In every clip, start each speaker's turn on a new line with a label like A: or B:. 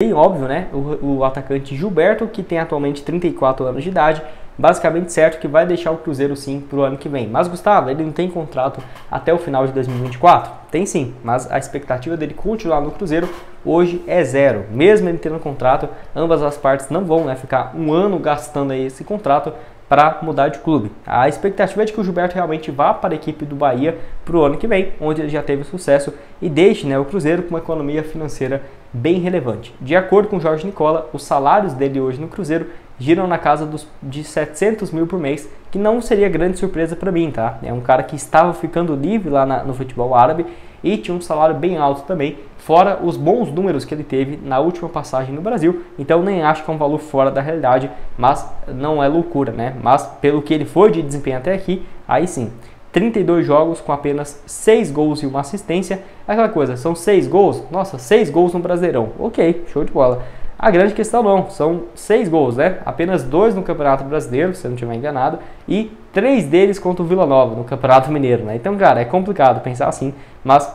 A: bem óbvio, né? O atacante Gilberto, que tem atualmente 34 anos de idade, basicamente certo que vai deixar o Cruzeiro sim para o ano que vem. Mas Gustavo, ele não tem contrato até o final de 2024? Tem sim, mas a expectativa dele continuar no Cruzeiro hoje é zero. Mesmo ele tendo contrato, ambas as partes não vão, né, ficar um ano gastando aí esse contrato para mudar de clube. A expectativa é de que o Gilberto realmente vá para a equipe do Bahia para o ano que vem, onde ele já teve sucesso, e deixe, né, o Cruzeiro com uma economia financeira bem relevante. De acordo com o Jorge Nicola, os salários dele hoje no Cruzeiro giram na casa de 700 mil por mês, que não seria grande surpresa para mim, tá? É um cara que estava ficando livre lá no futebol árabe e tinha um salário bem alto também, fora os bons números que ele teve na última passagem no Brasil. Então nem acho que é um valor fora da realidade, mas não é loucura, né? Mas pelo que ele foi de desempenho até aqui, aí sim. 32 jogos com apenas 6 gols e uma assistência. Aquela coisa, são 6 gols? Nossa, 6 gols no Brasileirão. Ok, show de bola. A grande questão não, são 6 gols, né? Apenas 2 no Campeonato Brasileiro, se eu não estiver enganado, e 3 deles contra o Vila Nova, no Campeonato Mineiro, né? Então, cara, é complicado pensar assim, mas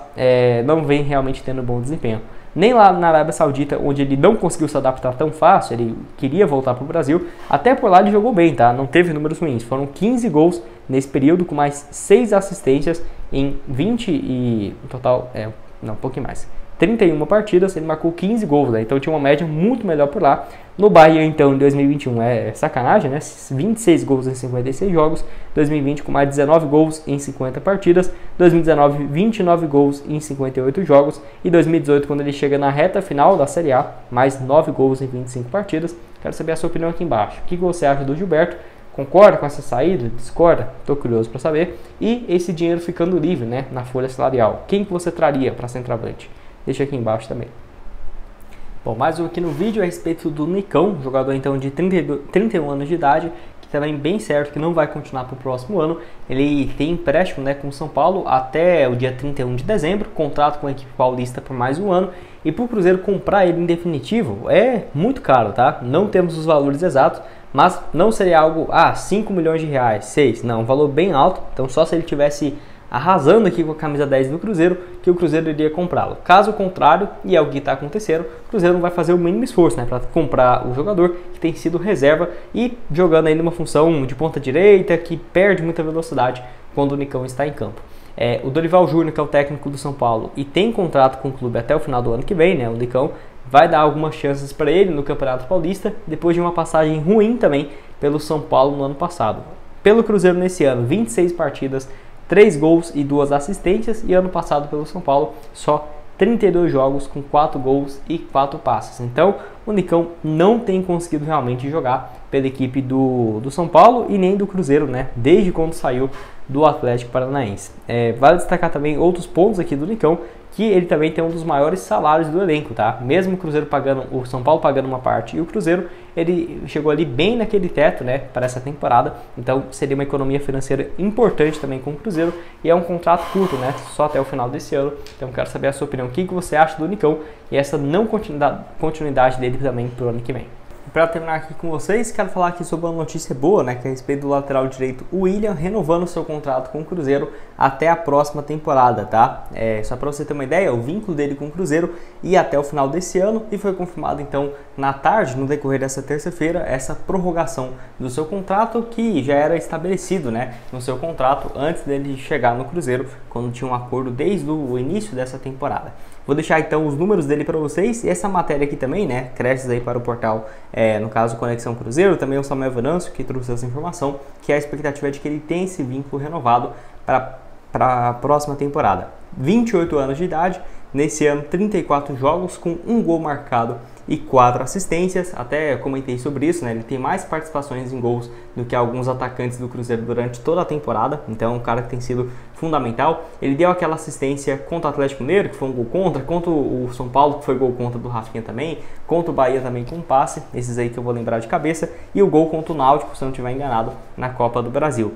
A: não vem realmente tendo bom desempenho. Nem lá na Arábia Saudita, onde ele não conseguiu se adaptar tão fácil, ele queria voltar para o Brasil, até por lá ele jogou bem, tá? Não teve números ruins, foram 15 gols nesse período, com mais 6 assistências em 20 e... no total, um pouquinho mais. 31 partidas, ele marcou 15 gols, né? Então tinha uma média muito melhor por lá. No Bahia, então, em 2021 é sacanagem, né? 26 gols em 56 jogos. 2020 com mais 19 gols em 50 partidas. 2019, 29 gols em 58 jogos. E 2018, quando ele chega na reta final da Série A, mais 9 gols em 25 partidas. Quero saber a sua opinião aqui embaixo. O que você acha do Gilberto? Concorda com essa saída? Discorda? Estou curioso para saber. E esse dinheiro ficando livre, né, na folha salarial. Quem que você traria para centroavante? Deixa aqui embaixo também. Bom, mais um aqui no vídeo a respeito do Nicão, jogador então de 31 anos de idade, que também bem certo que não vai continuar para o próximo ano. Ele tem empréstimo, né, com o São Paulo até o dia 31 de dezembro, contrato com a equipe paulista por mais um ano. E para o Cruzeiro comprar ele em definitivo é muito caro, tá? Não temos os valores exatos, mas não seria algo, 5 milhões de reais, 6, não, um valor bem alto. Então só se ele tivesse arrasando aqui com a camisa 10 do Cruzeiro, que o Cruzeiro iria comprá-lo. Caso contrário, e é o que está acontecendo, o Cruzeiro não vai fazer o mínimo esforço, né, para comprar o jogador que tem sido reserva e jogando aí numa função de ponta direita, que perde muita velocidade quando o Nicão está em campo. O Dorival Júnior, que é o técnico do São Paulo e tem contrato com o clube até o final do ano que vem, né, o Nicão vai dar algumas chances para ele no Campeonato Paulista, depois de uma passagem ruim também pelo São Paulo no ano passado. Pelo Cruzeiro nesse ano, 26 partidas, 3 gols e 2 assistências, e ano passado pelo São Paulo só 32 jogos com 4 gols e 4 passes. Então o Nicão não tem conseguido realmente jogar pela equipe do São Paulo e nem do Cruzeiro, né, desde quando saiu do Atlético Paranaense. Vale destacar também outros pontos aqui do Nicão, que ele também tem um dos maiores salários do elenco, tá? Mesmo o Cruzeiro pagando, o São Paulo pagando uma parte e o Cruzeiro, ele chegou ali bem naquele teto, né, para essa temporada. Então seria uma economia financeira importante também com o Cruzeiro, e é um contrato curto, né, só até o final desse ano. Então quero saber a sua opinião, o que você acha do Nicão e essa não continuidade dele também para o ano que vem. Para terminar aqui com vocês, quero falar aqui sobre uma notícia boa, né, que é a respeito do lateral direito William renovando seu contrato com o Cruzeiro até a próxima temporada, tá? Só para você ter uma ideia, o vínculo dele com o Cruzeiro ia até o final desse ano e foi confirmado então na tarde, no decorrer dessa terça-feira, essa prorrogação do seu contrato, que já era estabelecido, né, no seu contrato antes dele chegar no Cruzeiro, quando tinha um acordo desde o início dessa temporada. Vou deixar então os números dele para vocês, e essa matéria aqui também, né, cresce aí para o portal, no caso Conexão Cruzeiro, também o Samuel Venâncio que trouxe essa informação, que a expectativa é de que ele tenha esse vínculo renovado para a próxima temporada. 28 anos de idade, nesse ano 34 jogos com 1 gol marcado e 4 assistências. Até comentei sobre isso, né? Ele tem mais participações em gols do que alguns atacantes do Cruzeiro durante toda a temporada, então é um cara que tem sido fundamental. Ele deu aquela assistência contra o Atlético Mineiro, que foi um gol contra o São Paulo, que foi gol contra do Rafinha também, contra o Bahia também com um passe, esses aí que eu vou lembrar de cabeça, e o gol contra o Náutico, se eu não estiver enganado, na Copa do Brasil.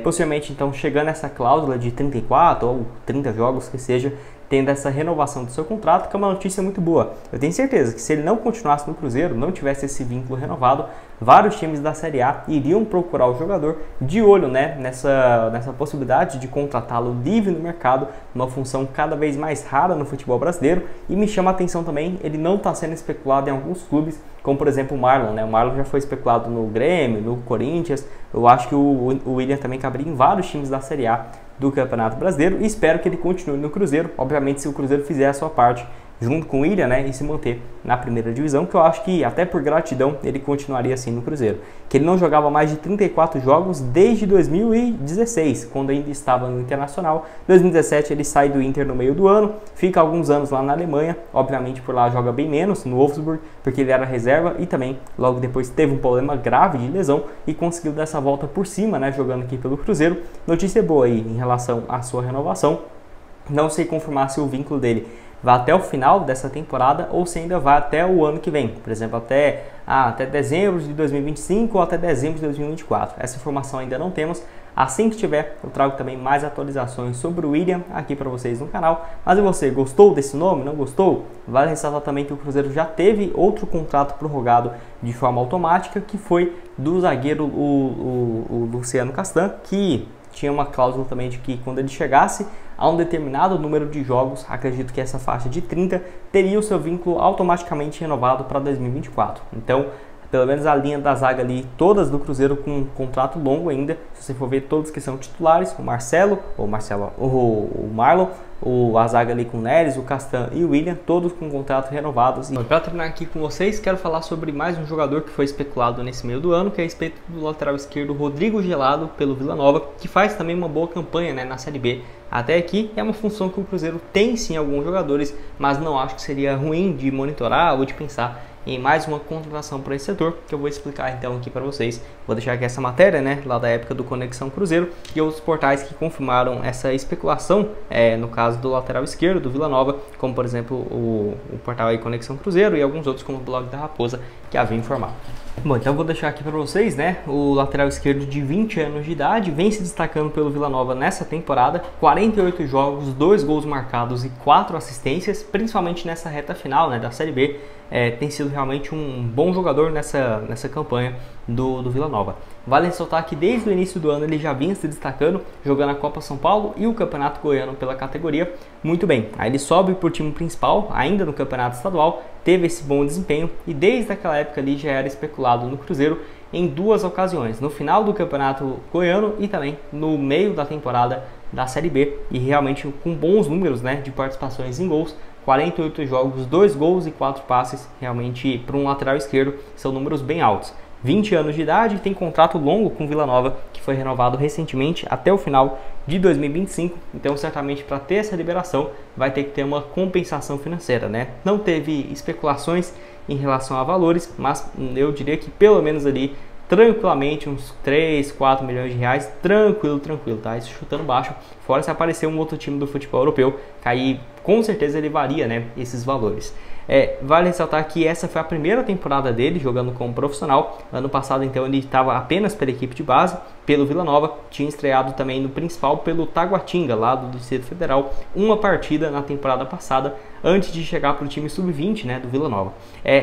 A: Possivelmente então chegando essa cláusula de 34 ou 30 jogos que seja, tendo essa renovação do seu contrato, que é uma notícia muito boa. Eu tenho certeza que se ele não continuasse no Cruzeiro, não tivesse esse vínculo renovado, vários times da Série A iriam procurar o jogador de olho, né, nessa possibilidade de contratá-lo livre no mercado, uma função cada vez mais rara no futebol brasileiro. E me chama a atenção também, ele não está sendo especulado em alguns clubes, como por exemplo o Marlon, né? O Marlon já foi especulado no Grêmio, no Corinthians. Eu acho que o William também caberia em vários times da Série A do Campeonato Brasileiro e espero que ele continue no Cruzeiro. Obviamente, se o Cruzeiro fizer a sua parte junto com o William, né, e se manter na primeira divisão, que eu acho que até por gratidão ele continuaria assim no Cruzeiro. Que ele não jogava mais de 34 jogos desde 2016, quando ainda estava no Internacional. Em 2017 ele sai do Inter no meio do ano, fica alguns anos lá na Alemanha, obviamente por lá joga bem menos, no Wolfsburg, porque ele era reserva e também logo depois teve um problema grave de lesão e conseguiu dar essa volta por cima, né, jogando aqui pelo Cruzeiro. Notícia boa aí em relação à sua renovação. Não sei confirmar se o vínculo dele vai até o final dessa temporada ou se ainda vai até o ano que vem, por exemplo, até dezembro de 2025 ou até dezembro de 2024. Essa informação ainda não temos. Assim que tiver, eu trago também mais atualizações sobre o William aqui para vocês no canal. Mas e você, gostou desse nome? Não gostou? Vale ressaltar também que o Cruzeiro já teve outro contrato prorrogado de forma automática, que foi do zagueiro o Luciano Castan, que tinha uma cláusula também de que quando ele chegasse a um determinado número de jogos, acredito que essa faixa de 30, teria o seu vínculo automaticamente renovado para 2024. Então, pelo menos a linha da zaga ali, todas do Cruzeiro com um contrato longo ainda. Se você for ver todos que são titulares, o Marlon, a zaga ali com o Neres, o Castan e o William, todos com contratos renovados. E para terminar aqui com vocês, quero falar sobre mais um jogador que foi especulado nesse meio do ano, que é a respeito do lateral esquerdo Rodrigo Gelado pelo Vila Nova, que faz também uma boa campanha, né, na Série B. Até aqui é uma função que o Cruzeiro tem sim alguns jogadores, mas não acho que seria ruim de monitorar ou de pensar em mais uma contratação para esse setor, que eu vou explicar então aqui para vocês. Vou deixar aqui essa matéria, né, lá da época do Conexão Cruzeiro e outros portais que confirmaram essa especulação, no caso do lateral esquerdo do Vila Nova, como por exemplo o portal aí Conexão Cruzeiro e alguns outros como o Blog da Raposa, que havia informado. Bom, então eu vou deixar aqui para vocês, né, o lateral esquerdo de 20 anos de idade, vem se destacando pelo Vila Nova nessa temporada, 48 jogos, 2 gols marcados e 4 assistências, principalmente nessa reta final, né, da Série B. Tem sido realmente um bom jogador nessa campanha do Vila Nova. Vale ressaltar que desde o início do ano ele já vinha se destacando, jogando a Copa São Paulo e o Campeonato Goiano pela categoria muito bem. Aí ele sobe para o time principal, ainda no Campeonato Estadual, teve esse bom desempenho e desde aquela época ali já era especulado no Cruzeiro em 2 ocasiões, no final do Campeonato Goiano e também no meio da temporada da Série B, e realmente com bons números, né, de participações em gols. 48 jogos, 2 gols e 4 passes, realmente para um lateral esquerdo são números bem altos. 20 anos de idade, tem contrato longo com Vila Nova, que foi renovado recentemente até o final de 2025, então certamente para ter essa liberação vai ter que ter uma compensação financeira, né? Não teve especulações em relação a valores, mas eu diria que pelo menos ali tranquilamente uns 3, 4 milhões de reais, tranquilo, tá? Isso chutando baixo, fora se aparecer um outro time do futebol europeu, que aí com certeza ele varia, né, esses valores. Vale ressaltar que essa foi a primeira temporada dele jogando como profissional. Ano passado então ele estava apenas pela equipe de base, pelo Vila Nova, tinha estreado também no principal pelo Taguatinga, lá do Distrito Federal, uma partida na temporada passada, antes de chegar para o time sub-20, né, do Vila Nova.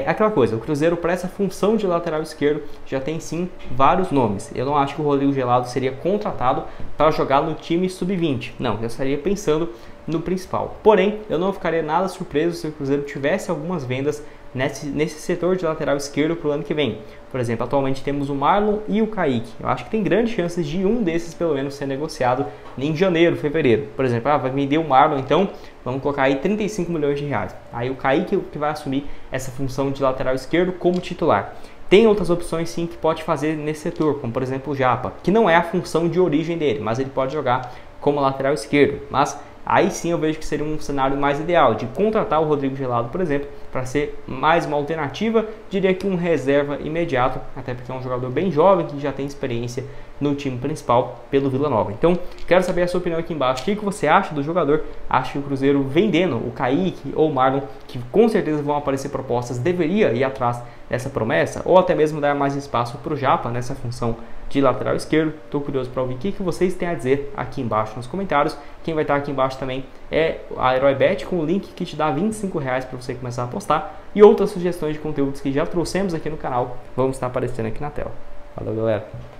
A: Aquela coisa, o Cruzeiro para essa função de lateral esquerdo já tem sim vários nomes. Eu não acho que o Rodrigo Gelado seria contratado para jogar no time sub-20, não, eu estaria pensando no principal. Porém, eu não ficaria nada surpreso se o Cruzeiro tivesse algumas vendas nesse setor de lateral esquerdo para o ano que vem. Por exemplo, atualmente temos o Marlon e o Kaique. Eu acho que tem grandes chances de um desses pelo menos ser negociado em janeiro, fevereiro. Por exemplo, vai vender o Marlon, então vamos colocar aí 35 milhões de reais. Aí o Kaique que vai assumir essa função de lateral esquerdo como titular. Tem outras opções sim que pode fazer nesse setor, como por exemplo o Japa, que não é a função de origem dele, mas ele pode jogar como lateral esquerdo. Mas aí sim eu vejo que seria um cenário mais ideal de contratar o Rodrigo Gelado, por exemplo, para ser mais uma alternativa, diria que um reserva imediato, até porque é um jogador bem jovem que já tem experiência no time principal pelo Vila Nova. Então, quero saber a sua opinião aqui embaixo. O que você acha do jogador? Acha que o Cruzeiro vendendo o Kaique ou o Marlon, que com certeza vão aparecer propostas, deveria ir atrás dessa promessa? Ou até mesmo dar mais espaço para o Japa nessa função de lateral esquerdo? Estou curioso para ouvir o que vocês têm a dizer aqui embaixo nos comentários. Quem vai estar aqui embaixo também é a HeróiBet, com o link que te dá R$25 para você começar a apostar, e outras sugestões de conteúdos que já trouxemos aqui no canal vão estar aparecendo aqui na tela. Valeu, galera!